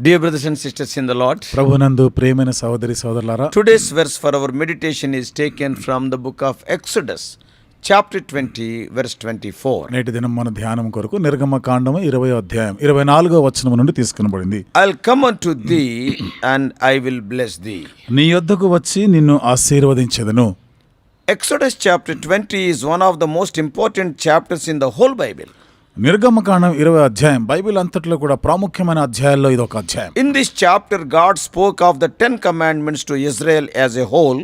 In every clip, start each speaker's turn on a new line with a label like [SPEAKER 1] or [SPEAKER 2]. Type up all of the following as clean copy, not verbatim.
[SPEAKER 1] Dear brothers and sisters in the Lord,
[SPEAKER 2] ప్రభునందు ప్రియమైన సహోదరి సహోదరులారా,
[SPEAKER 1] today's verse for our meditation is taken from the book of Exodus, chapter 20, verse 24.
[SPEAKER 2] నేటి దినం మన ధ్యానం కొరకు నిర్గమకాండము 20వ అధ్యాయం 24వ వచనం నుండి తీసుకొనబడింది.
[SPEAKER 1] I'll come unto thee and I will bless thee.
[SPEAKER 2] నీ యొద్దకు వచ్చి నిన్ను ఆశీర్వదించెదను.
[SPEAKER 1] Exodus chapter 20 is one of the most important chapters in the whole Bible.
[SPEAKER 2] నిర్గమకాండం 20వ అధ్యాయం బైబిల్ అంతట్లో కూడా ప్రాముఖ్యమైన అధ్యాయాల్లో ఇది ఒక అధ్యాయం.
[SPEAKER 1] In this chapter, God spoke of the 10 commandments to Israel as a whole.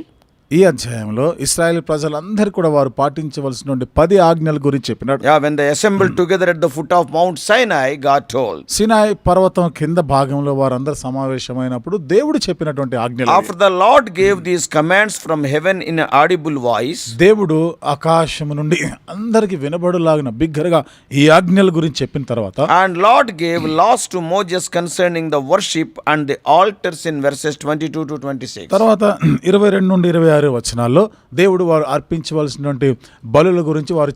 [SPEAKER 2] ఈ అధ్యాయంలో ఇశ్రాయేలు ప్రజలందరూ కూడా వారు పాటించవలసిన 10 ఆజ్ఞల గురించి చెప్పినాడు.
[SPEAKER 1] When they assembled together at the foot of Mount Sinai, God told.
[SPEAKER 2] Sinai పర్వతం కింద భాగంలో వారందరూ సమావేశమైనప్పుడు దేవుడు చెప్పినటువంటి ఆజ్ఞలు.
[SPEAKER 1] After the Lord gave these commands from heaven in an audible voice,
[SPEAKER 2] దేవుడు ఆకాశము నుండి అందరికి వినబడులాగిన బిగ్గరగా ఈ ఆజ్ఞల గురించి చెప్పిన తర్వాత,
[SPEAKER 1] and Lord gave laws to Moses concerning the worship and the altars in verses 22 to 26.
[SPEAKER 2] తర్వాత 22 నుండి 26 వచనాల్లో దేవుడు వారు అర్పించవలసినటువంటి బలుల గురించి, వారు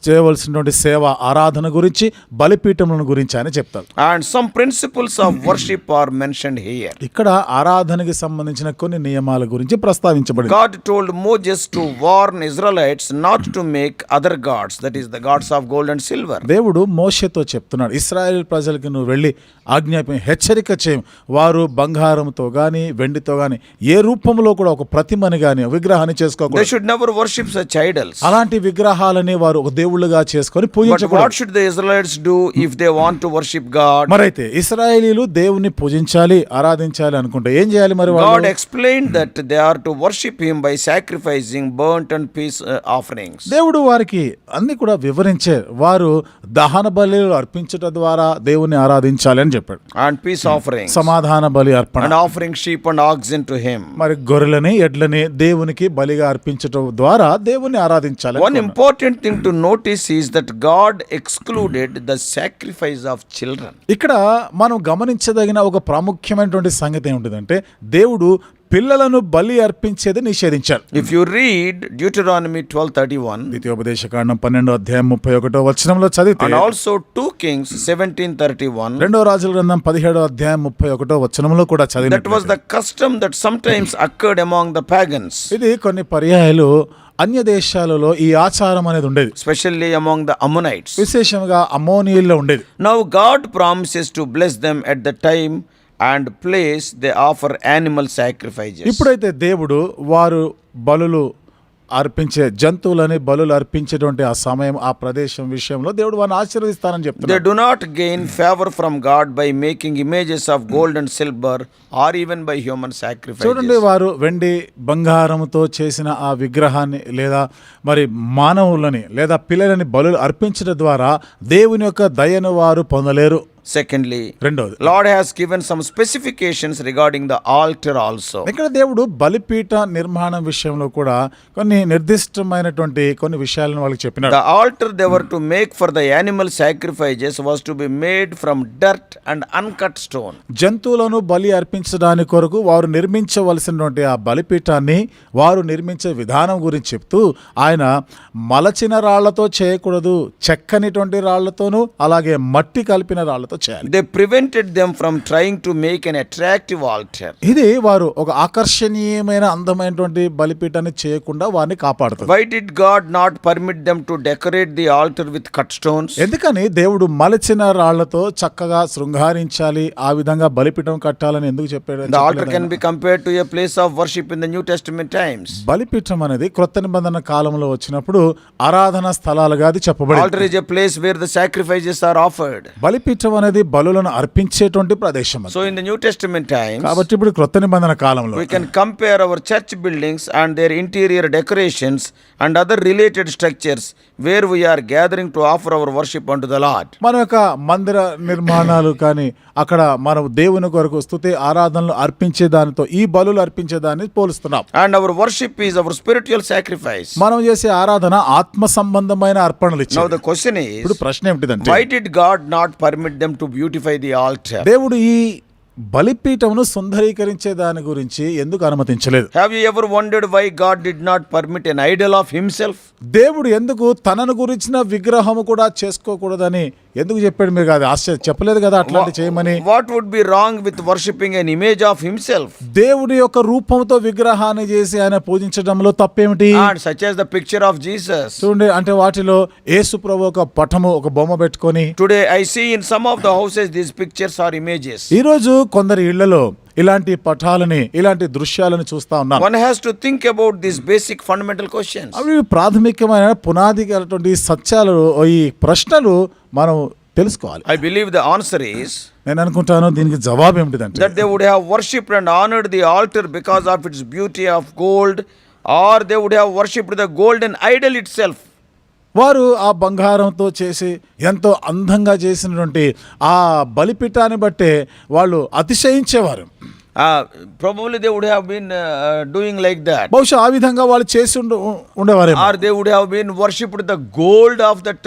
[SPEAKER 2] చేయవలసినటువంటి సేవ ఆరాధన గురించి, బలిపీఠముల గురించి అని చెప్తారు.
[SPEAKER 1] And some principles of worship are mentioned here.
[SPEAKER 2] ఇక్కడ ఆరాధనకి సంబంధించిన కొన్ని నియమాల గురించి ప్రస్తావించబడింది.
[SPEAKER 1] God told Moses to warn Israelites not to make other gods, that is the gods of gold and silver.
[SPEAKER 2] దేవుడు మోషేతో చెప్తున్నాడు, ఇశ్రాయేల్ ప్రజలకు నువ్వు వెళ్ళి హెచ్చరిక చేయం, వారు బంగారంతో గాని వెండితో గాని ఏ రూపంలో కూడా ఒక ప్రతిమని గాని విగ్రహాన్ని చేసుకోకూడదు.
[SPEAKER 1] They should never worship such idols.
[SPEAKER 2] అలాంటి విగ్రహాలని వారు ఒక దేవుళ్ళుగా చేసుకొని పూజించకూడదు.
[SPEAKER 1] But what should the Israelites do if they want to worship God?
[SPEAKER 2] మరైతే ఇశ్రాయేలీలు దేవుని పూజించాలి, ఆరాధించాలి అనుకుంటే ఏం చేయాలి మరి?
[SPEAKER 1] God explained that they are to worship him by sacrificing burnt and peace offerings.
[SPEAKER 2] దేవుడు వారికి అన్ని కూడా వివరించే, వారు దహన బలులు అర్పించుట ద్వారా దేవుని ఆరాధించాలి అని చెప్పాడు.
[SPEAKER 1] And peace offerings,
[SPEAKER 2] సమాధాన బలి అర్పణ,
[SPEAKER 1] and offering sheep and oxen to him.
[SPEAKER 2] మరి గొర్రెలని ఎడ్లని దేవునికి బలిగా అర్పించడం ద్వారా దేవుని ఆరాధించాలి.
[SPEAKER 1] One important thing to notice is that God excluded the sacrifice of children.
[SPEAKER 2] ఇక్కడ మనం గమనించదగిన ఒక ప్రాముఖ్యమైనటువంటి సంగతి ఏమిటంటే, దేవుడు పిల్లలను బలి అర్పించేది నిషేధించారు.
[SPEAKER 1] If you read Deuteronomy 12:31,
[SPEAKER 2] ద్వితీయోపదేశకాండం 12వ అధ్యాయం 31వ వచనంలో చదివితే,
[SPEAKER 1] and also 2 Kings 17:31,
[SPEAKER 2] రెండవ రాజుల గ్రంథం 17వ అధ్యాయం 31వ వచనంలో కూడా చదివితే,
[SPEAKER 1] that was the custom that sometimes occurred among the pagans.
[SPEAKER 2] ఇది కొన్ని పర్యాయాలు అన్య దేశాలలో ఈ ఆచారం అనేది ఉండేది,
[SPEAKER 1] especially among the Ammonites.
[SPEAKER 2] విశేషంగా అమ్మోనీయుల్లో ఉండేది.
[SPEAKER 1] Now God promises to bless them at the time and place they offer animal sacrifices.
[SPEAKER 2] ఇప్పుడైతే దేవుడు వారు బలులు అర్పించే జంతువులని బలులు అర్పించేటువంటి ఆ సమయం, ఆ ప్రదేశం విషయంలో దేవుడు వారిని ఆశీర్వదిస్తానని చెప్తున్నాడు.
[SPEAKER 1] They do not gain favor from God by making images of gold and silver or even by human sacrifices.
[SPEAKER 2] చూడండి, వారు వెండి బంగారముతో చేసిన ఆ విగ్రహాన్ని లేదా మరి మానవులని లేదా పిల్లలని బలులు అర్పించడం ద్వారా దేవుని యొక్క దయను వారు పొందలేరు.
[SPEAKER 1] Secondly,
[SPEAKER 2] రెండోది,
[SPEAKER 1] Lord has given some specifications regarding the altar also.
[SPEAKER 2] ఇక్కడ దేవుడు బలిపీఠ నిర్మాణం విషయంలో కూడా కొన్ని నిర్దిష్టమైనటువంటి కొన్ని విషయాలను వాళ్ళకి చెప్పినాడు.
[SPEAKER 1] The altar they were to make for the animal sacrifices was to be made from dirt and uncut stone.
[SPEAKER 2] జంతువులను బలి అర్పించడానికి కొరకు వారు నిర్మించవలసినటువంటి ఆ బలిపీఠాన్ని వారు నిర్మించే విధానం గురించి చెప్తూ, ఆయన మలచిన రాళ్లతో చేయకూడదు, చెక్కనిటువంటి రాళ్లతోనూ అలాగే మట్టి కలిపిన రాళ్లతో చేయాలి.
[SPEAKER 1] They prevented them from trying to make an attractive altar.
[SPEAKER 2] ఇది వారు ఒక ఆకర్షణీయమైన అందమైనటువంటి బలిపీఠాన్ని చేయకుండా వారిని కాపాడుతుంది.
[SPEAKER 1] Why did God not permit them to decorate the altar with cut stones?
[SPEAKER 2] ఎందుకని దేవుడు మలచిన రాళ్లతో చక్కగా శృంగారించాలి, ఆ విధంగా బలిపీఠం కట్టాలని ఎందుకు చెప్పాడు?
[SPEAKER 1] The altar can be compared to a place of worship in the New Testament times.
[SPEAKER 2] బలిపీఠం అనేది క్రొత్త నిబంధన కాలంలో వచ్చినప్పుడు ఆరాధన స్థలాలుగా అది చెప్పబడింది.
[SPEAKER 1] Altar is a place where the sacrifices are offered.
[SPEAKER 2] బలిపీఠం అనేది బలులను అర్పించేటువంటి ప్రదేశం.
[SPEAKER 1] So in the New Testament times,
[SPEAKER 2] కాబట్టి ఇప్పుడు క్రొత్త నిబంధన కాలంలో
[SPEAKER 1] we can compare our church buildings and their interior decorations and other related structures where we are gathering to offer our worship unto the Lord.
[SPEAKER 2] మన యొక్క మందిర నిర్మాణాలు కానీ అక్కడ మనం దేవుని కొరకు స్తుతి ఆరాధనలు అర్పించే దానితో ఈ బలులు అర్పించే దాన్ని పోలుస్తున్నాం.
[SPEAKER 1] And our worship is our spiritual sacrifice.
[SPEAKER 2] మనం చేసే ఆరాధన ఆత్మ సంబంధమైన అర్పణలు ఇచ్చేది.
[SPEAKER 1] Now the question is,
[SPEAKER 2] ఇప్పుడు ప్రశ్న ఏమిటిదంటే,
[SPEAKER 1] why did God not permit them to beautify the altar?
[SPEAKER 2] దేవుడు ఈ బలిపీఠమును సుందరీకరించే దాని గురించి ఎందుకు అనుమతించలేదు?
[SPEAKER 1] Have you ever wondered why God did not permit an idol of himself?
[SPEAKER 2] దేవుడు ఎందుకు తనను గురించిన విగ్రహము కూడా చేసుకోకూడదని ఎందుకు చెప్పాడు? మీకు అది చెప్పలేదు కదా అట్లాంటి చేయమని.
[SPEAKER 1] What would be wrong with worshipping an image of himself?
[SPEAKER 2] దేవుడి యొక్క రూపంతో విగ్రహాన్ని చేసి ఆయన పూజించడంలో తప్పేమిటి?
[SPEAKER 1] And such as the picture of Jesus.
[SPEAKER 2] చూడండి, అంటే వాటిలో యేసు ప్రభు ఒక పటము, ఒక బొమ్మ పెట్టుకొని.
[SPEAKER 1] Today I see in some of the houses these pictures are images.
[SPEAKER 2] ఈ రోజు కొందరి ఇళ్లలో ఇలాంటి పటాలని, ఇలాంటి దృశ్యాలను చూస్తా ఉన్నాం.
[SPEAKER 1] One has to think about these basic fundamental questions.
[SPEAKER 2] అవి ప్రాథమికమైన పునాది కలిగినటువంటి సత్యాలు, ఈ ప్రశ్నలు మనం తెలుసుకోవాలి.
[SPEAKER 1] I believe the answer is
[SPEAKER 2] నేను అనుకుంటాను దీనికి జవాబు ఏమిటిదంటే,
[SPEAKER 1] that they would have worshipped and honored the altar because of its beauty of gold, or they would have worshipped the golden idol itself.
[SPEAKER 2] వారు ఆ బంగారంతో చేసి ఎంతో అందంగా చేసినటువంటి ఆ బలిపీఠాన్ని బట్టే వాళ్ళు అతిశయించేవారు.
[SPEAKER 1] Probably they would have been doing like that.
[SPEAKER 2] బహుశా ఆ విధంగా వాళ్ళు చేసి ఉండేవారు.
[SPEAKER 1] Or they would have been worshipped the gold of that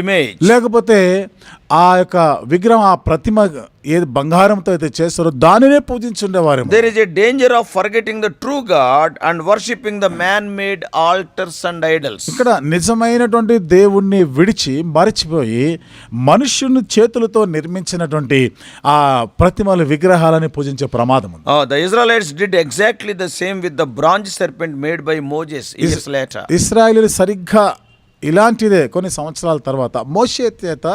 [SPEAKER 1] image.
[SPEAKER 2] లేకపోతే ఆ యొక్క విగ్రహం, ఆ ప్రతిమ ఏది బంగారంతో అయితే చేస్తారో దానినే పూజించుండేవారు.
[SPEAKER 1] There is a danger of forgetting the true God and worshipping the man-made altars and idols.
[SPEAKER 2] ఇక్కడ నిజమైనటువంటి దేవుణ్ణి విడిచి మరిచిపోయి మనుష్యుని చేతులతో నిర్మించినటువంటి ఆ ప్రతిమల విగ్రహాలని పూజించే ప్రమాదం ఉంది.
[SPEAKER 1] The Israelites did exactly the same with the bronze serpent made by Moses years later.
[SPEAKER 2] ఇశ్రాయేలీయులు సరిగ్గా ఇలాంటిదే కొన్ని సంవత్సరాల తర్వాత మోషే చేత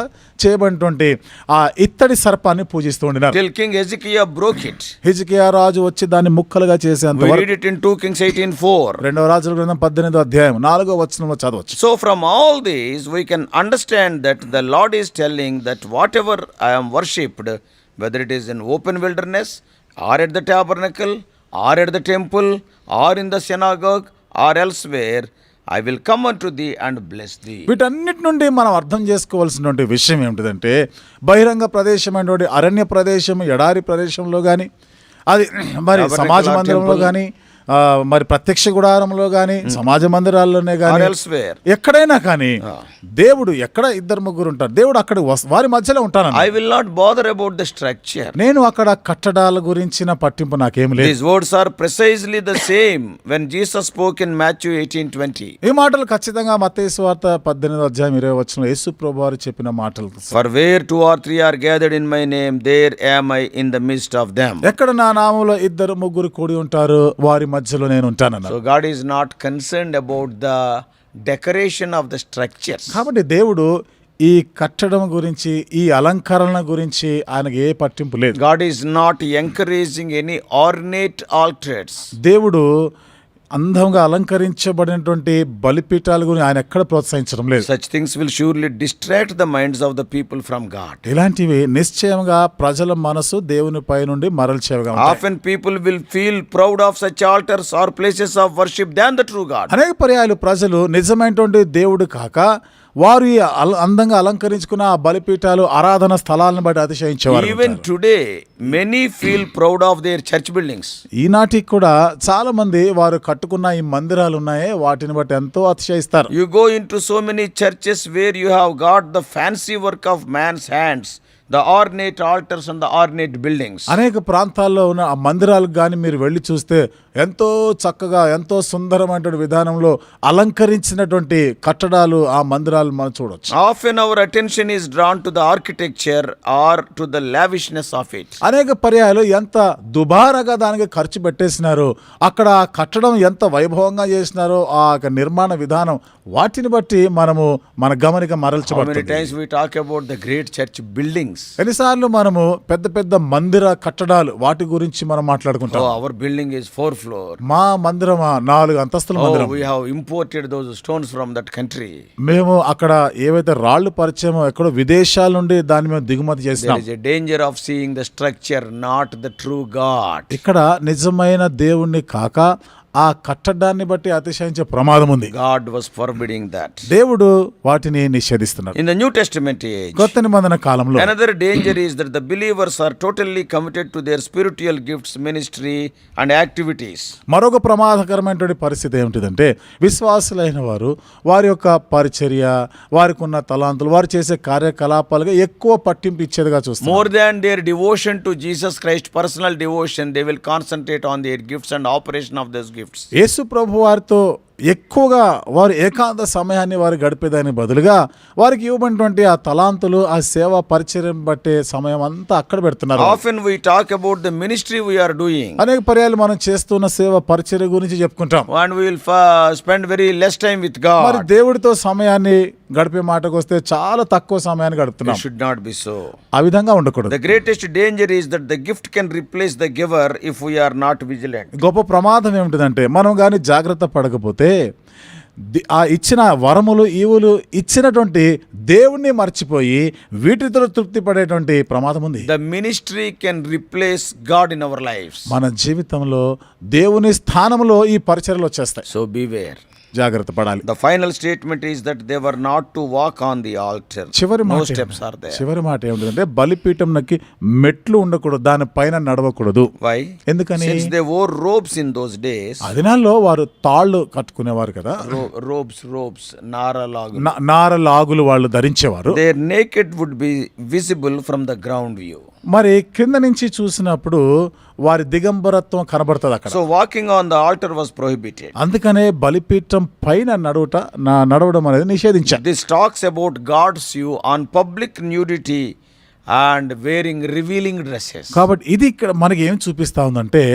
[SPEAKER 2] చేయబడినటువంటి ఆ ఇత్తడి సర్పాన్ని పూజిస్తూ ఉండినారు.
[SPEAKER 1] Till King Hezekiah broke it.
[SPEAKER 2] హిజ్కియా రాజు వచ్చి దాన్ని ముక్కలుగా చేసేంత
[SPEAKER 1] We
[SPEAKER 2] వరకు.
[SPEAKER 1] read it in 2 Kings 18:4.
[SPEAKER 2] రెండవ రాజుల గ్రంథం 18వ అధ్యాయం 4వ వచనంలో చదవచ్చు.
[SPEAKER 1] So from all these we can understand that the Lord is telling that whatever I am worshipped, whether it is in open wilderness or at the tabernacle or at the temple or in the synagogue or elsewhere, I will come unto thee and bless thee.
[SPEAKER 2] వీటన్నిటి నుండి మనం అర్థం చేసుకోవాల్సినటువంటి విషయం ఏమిటిదంటే, బహిరంగ ప్రదేశమైనటువంటి అరణ్య ప్రదేశం, ఎడారి ప్రదేశంలో కానీ, అది మరి సమాజ మందిరంలో కానీ, మరి ప్రత్యక్ష గుడారంలో కానీ, సమాజ మందిరాల్లోనే కానీ, ఎక్కడైనా కానీ దేవుడు ఎక్కడ ఇద్దరు ముగ్గురు ఉంటారు, దేవుడు అక్కడ వారి మధ్యలో ఉంటాను.
[SPEAKER 1] I will not bother about the structure.
[SPEAKER 2] నేను అక్కడ కట్టడాల గురించిన పట్టింపు నాకేం లేదు.
[SPEAKER 1] These words are precisely the same when Jesus spoke in Matthew 18:20.
[SPEAKER 2] ఈ మాటలు ఖచ్చితంగా మత్తయి సువార్త 18వ అధ్యాయం 20వ వచనంలో యేసు ప్రభువారు చెప్పిన మాటలు.
[SPEAKER 1] For where 2 or 3 are gathered in my name, there am I in the midst of them.
[SPEAKER 2] ఎక్కడ నా నామములో ఇద్దరు ముగ్గురు కూడి ఉంటారు, వారి మధ్యలో నేను ఉంటానన్నారు.
[SPEAKER 1] So God is not concerned about the decoration of the structures.
[SPEAKER 2] కాబట్టి దేవుడు ఈ కట్టడం గురించి, ఈ అలంకరణ గురించి ఆయనకి ఏ పట్టింపు లేదు.
[SPEAKER 1] God is not encouraging any ornate altars.
[SPEAKER 2] దేవుడు అందంగా అలంకరించబడినటువంటి బలిపీఠాల గురించి ఆయన ఎక్కడ ప్రోత్సహించడం లేదు.
[SPEAKER 1] Such things will surely distract the minds of the people from God.
[SPEAKER 2] ఇలాంటివి నిశ్చయంగా ప్రజల మనసు దేవుని పై నుండి మరల్చేవిగా ఉంటాయి.
[SPEAKER 1] Often people will feel proud of such altars or places of worship than the true God.
[SPEAKER 2] అనేక పర్యాయాలు ప్రజలు నిజమైనటువంటి దేవుడు కాక వారు అందంగా అలంకరించుకున్న ఆ బలిపీఠాలు, ఆరాధన స్థలాలను బట్టి అతిశయించేవారు.
[SPEAKER 1] Even today many feel proud of their church buildings.
[SPEAKER 2] ఈనాటికి కూడా చాలా మంది వారు కట్టుకున్న ఈ మందిరాలు ఉన్నాయే వాటిని బట్టి ఎంతో అతిశయిస్తారు.
[SPEAKER 1] You go into so many churches where you have got the fancy work of man's hands, the ornate altars and the ornate buildings.
[SPEAKER 2] అనేక ప్రాంతాల్లో ఉన్న ఆ మందిరాలకు కానీ మీరు వెళ్ళి చూస్తే ఎంతో చక్కగా, ఎంతో సుందరమైన విధానంలో అలంకరించినటువంటి కట్టడాలు, ఆ మందిరాలు మనం చూడొచ్చు.
[SPEAKER 1] Often our attention is drawn to the architecture or to the lavishness of it.
[SPEAKER 2] అనేక పర్యాయాలు ఎంత దుబారాగా దానికి ఖర్చు పెట్టేసినారో, అక్కడ ఆ కట్టడం ఎంత వైభవంగా చేసినారో, ఆ నిర్మాణ విధానం, వాటిని బట్టి మనము మన గమనిక మరల్చబడుతుంది.
[SPEAKER 1] How many times we talk about the great church buildings?
[SPEAKER 2] ఎన్నిసార్లు మనము పెద్ద పెద్ద మందిర కట్టడాలు వాటి గురించి మనం మాట్లాడుకుంటాం.
[SPEAKER 1] Our building is 4 floor.
[SPEAKER 2] మా మందిరం 4 అంతస్తుల మందిరం.
[SPEAKER 1] We have imported those stones from that country.
[SPEAKER 2] మేము అక్కడ ఏవైతే రాళ్ళు పరిచయమో ఎక్కడో విదేశాల నుండి దాన్ని మేము దిగుమతి చేసినాం.
[SPEAKER 1] There is a danger of seeing the structure, not the true God.
[SPEAKER 2] ఇక్కడ నిజమైన దేవుణ్ణి కాక ఆ కట్టడాన్ని బట్టి అతిశయించే ప్రమాదం ఉంది.
[SPEAKER 1] God was forbidding that.
[SPEAKER 2] దేవుడు వాటిని నిషేధిస్తున్నాడు.
[SPEAKER 1] In the New Testament age,
[SPEAKER 2] కొత్త నిబంధన కాలంలో
[SPEAKER 1] another danger is that the believers are totally committed to their spiritual gifts, ministry and activities.
[SPEAKER 2] మరొక ప్రమాదకరమైనటువంటి పరిస్థితి ఏమిటిదంటే, విశ్వాసులైన వారు వారి యొక్క పరిచర్య, వారికి ఉన్న తలాంతులు, వారు చేసే కార్యకలాపాలుగా ఎక్కువ పట్టింపు ఇచ్చేదిగా చూస్తారు.
[SPEAKER 1] More than their devotion to Jesus Christ, personal devotion, they will concentrate on their gifts and operation of those gifts.
[SPEAKER 2] యేసు ప్రభు వారితో ఎక్కువగా వారు ఏకాంత సమయాన్ని వారు గడిపేదాని బదులుగా వారికి ఇవ్వబడినటువంటి ఆ తలాంతులు, ఆ సేవా పరిచర్యం బట్టే సమయం అంతా అక్కడ పెడుతున్నారు.
[SPEAKER 1] Often we talk about the ministry we are doing,
[SPEAKER 2] అనేక పర్యాలు మనం చేస్తున్న సేవ పరిచర్య గురించి చెప్పుకుంటాం.
[SPEAKER 1] and we will spend very less time with
[SPEAKER 2] మరి
[SPEAKER 1] God.
[SPEAKER 2] దేవుడితో సమయాన్ని గడిపే మాటకు వస్తే చాలా తక్కువ సమయాన్ని
[SPEAKER 1] It
[SPEAKER 2] గడుపుతున్నాం.
[SPEAKER 1] should not be so.
[SPEAKER 2] ఆ విధంగా ఉండకూడదు.
[SPEAKER 1] The greatest danger is that the gift can replace the giver if we are not vigilant.
[SPEAKER 2] గొప్ప ప్రమాదం ఏమిటిదంటే మనం కానీ జాగ్రత్త పడకపోతే ఆ ఇచ్చిన వరములు, ఈవులు ఇచ్చినటువంటి దేవుణ్ణి మర్చిపోయి వీటితో తృప్తి పడేటువంటి ప్రమాదం ఉంది.
[SPEAKER 1] The ministry can replace God in our lives.
[SPEAKER 2] మన జీవితంలో దేవుని స్థానంలో ఈ పరిచర్యలు వచ్చేస్తాయి.
[SPEAKER 1] So beware.
[SPEAKER 2] జాగ్రత్త పడాలి.
[SPEAKER 1] The final statement is that they were not to walk on the altar. No steps are there.
[SPEAKER 2] చివరి మాట ఏమిటంటే బలిపీఠం నకి మెట్లు ఉండకూడదు, దానిపైన నడవకూడదు.
[SPEAKER 1] Why?
[SPEAKER 2] ఎందుకని?
[SPEAKER 1] Since they wore robes in those days.
[SPEAKER 2] ఆ దినాల్లో వారు తాళ్ళు కట్టుకునేవారు కదా.
[SPEAKER 1] Robes,
[SPEAKER 2] నారలాగులు వాళ్ళు ధరించేవారు.
[SPEAKER 1] Their naked would be visible from the ground view.
[SPEAKER 2] మరి కింద నుంచి చూసినప్పుడు వారి దిగంబరత్వం కనబడుతుంది అక్కడ.
[SPEAKER 1] So walking on the altar was prohibited.
[SPEAKER 2] అందుకనే బలిపీఠం పైన నడవడం అనేది నిషేధించారు.
[SPEAKER 1] This talks about God's view on public nudity and wearing revealing dresses.
[SPEAKER 2] కాబట్టి ఇది ఇక్కడ మనకి ఏం చూపిస్తా ఉందంటే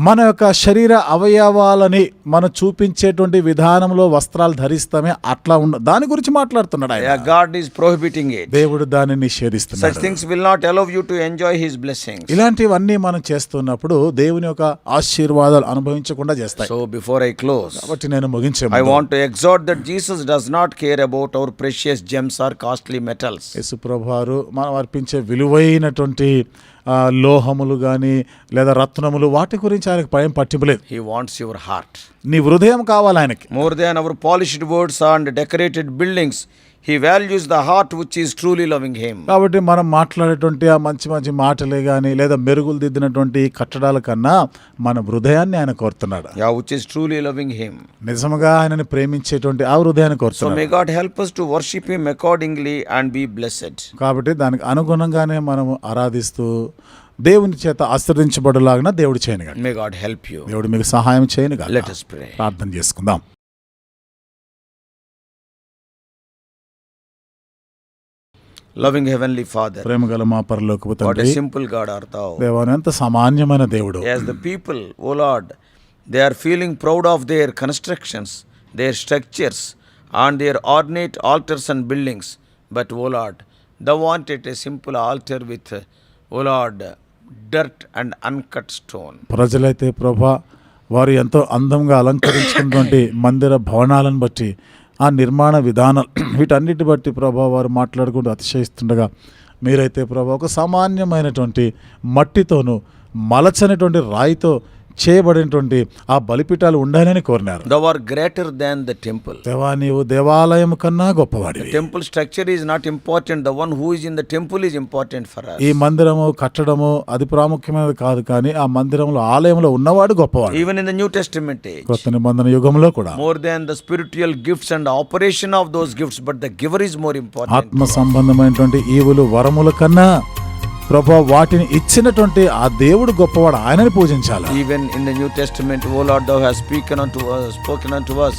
[SPEAKER 2] మన యొక్క శరీర అవయవాలని మనం చూపించేటువంటి విధానంలో వస్త్రాలు ధరిస్తామే అట్లా దాని గురించి మాట్లాడుతున్నాడు ఆయన.
[SPEAKER 1] God is prohibiting it.
[SPEAKER 2] దేవుడు దానిని నిషేధిస్తున్నాడు.
[SPEAKER 1] Such things will not allow you to enjoy his blessings.
[SPEAKER 2] ఇలాంటివన్నీ మనం చేస్తున్నప్పుడు దేవుని యొక్క ఆశీర్వాదాలు అనుభవించకుండా చేస్తాయి.
[SPEAKER 1] So before I close,
[SPEAKER 2] కాబట్టి నేను ముగించే
[SPEAKER 1] I want to exhort that Jesus does not care about our precious gems or costly metals.
[SPEAKER 2] యేసు ప్రభువారు మనం అర్పించే విలువైనటువంటి లోహములు కానీ లేదా రత్నములు వాటి గురించి ఆయనకు భయం పట్టింపులేదు.
[SPEAKER 1] He wants your heart.
[SPEAKER 2] నీ హృదయం కావాలి ఆయనకి.
[SPEAKER 1] More than our polished words and decorated buildings, he values the heart which is truly loving him.
[SPEAKER 2] కాబట్టి మనం మాట్లాడేటువంటి ఆ మంచి మంచి మాటలే కానీ లేదా మెరుగులు దిద్దినటువంటి కట్టడాల కన్నా మన హృదయాన్ని ఆయన కోరుతున్నాడు.
[SPEAKER 1] Yeah, which is truly loving him.
[SPEAKER 2] నిజంగా ఆయనని ప్రేమించేటువంటి ఆ హృదయాన్ని కోరుతున్నాడు.
[SPEAKER 1] So may God help us to worship him accordingly and be blessed.
[SPEAKER 2] కాబట్టి దానికి అనుగుణంగానే మనం ఆరాధిస్తూ దేవుని చేత ఆశీర్వదించబడులాగా దేవుడు చేయనుగాక.
[SPEAKER 1] May God help you.
[SPEAKER 2] దేవుడు మీకు సహాయం చేయనుగాక.
[SPEAKER 1] Let us pray.
[SPEAKER 2] ప్రార్థన చేసుకుందాం.
[SPEAKER 1] Loving heavenly Father,
[SPEAKER 2] ప్రేమగల మా పరలోకపు
[SPEAKER 1] what
[SPEAKER 2] తండ్రి,
[SPEAKER 1] a simple God art thou.
[SPEAKER 2] దేవాని ఎంత సామాన్యమైన దేవుడు.
[SPEAKER 1] As the people, O Lord, they are feeling proud of their constructions, their structures, and their ornate altars and buildings. But, O Lord, thou wanted a simple altar with, O Lord, dirt and uncut stone.
[SPEAKER 2] ప్రజలైతే ప్రభా వారు ఎంతో అందంగా అలంకరించుకున్నటువంటి మందిర భవనాలను బట్టి ఆ నిర్మాణ విధానాలు వీటన్నిటి బట్టి ప్రభా వారు మాట్లాడుకుంటూ అతిశయిస్తుండగా మీరైతే ప్రభా ఒక సామాన్యమైనటువంటి మట్టితోనూ మలచనటువంటి రాయితో చేయబడినటువంటి ఆ బలిపీఠాలు ఉండాలని కోరినారు.
[SPEAKER 1] Thou art greater than the temple.
[SPEAKER 2] దేవా నీవు దేవాలయం కన్నా గొప్పవాడివి.
[SPEAKER 1] The temple structure is not important. The one who is in the temple is important for us.
[SPEAKER 2] ఈ మందిరము కట్టడము అది ప్రాముఖ్యమైనది కాదు, కానీ ఆ మందిరంలో ఆలయంలో ఉన్నవాడు గొప్పవాడు.
[SPEAKER 1] Even in the New Testament age,
[SPEAKER 2] కొత్త నిబంధన యుగంలో కూడా
[SPEAKER 1] more than the spiritual gifts and operation of those gifts, but the giver is more important.
[SPEAKER 2] ఆత్మ సంబంధమైనటువంటి ఈవులు వరముల కన్నా ప్రభా వాటిని ఇచ్చినటువంటి ఆ దేవుడు గొప్పవాడు, ఆయనని పూజించాలి.
[SPEAKER 1] Even in the New Testament, O Lord, thou hast spoken unto us,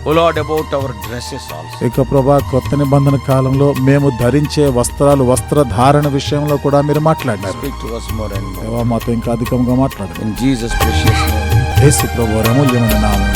[SPEAKER 1] O Lord, about our dresses also.
[SPEAKER 2] ఇక ప్రభా కొత్త నిబంధన కాలంలో మేము ధరించే వస్త్రధారణ విషయంలో కూడా మీరు మాట్లాడినారు.
[SPEAKER 1] Speak to us more and more.
[SPEAKER 2] దేవా మాతో ఇంకా అధికంగా మాట్లాడండి.
[SPEAKER 1] In Jesus' precious name.
[SPEAKER 2] యేసు ప్రభువు అమూల్యమైన నామములో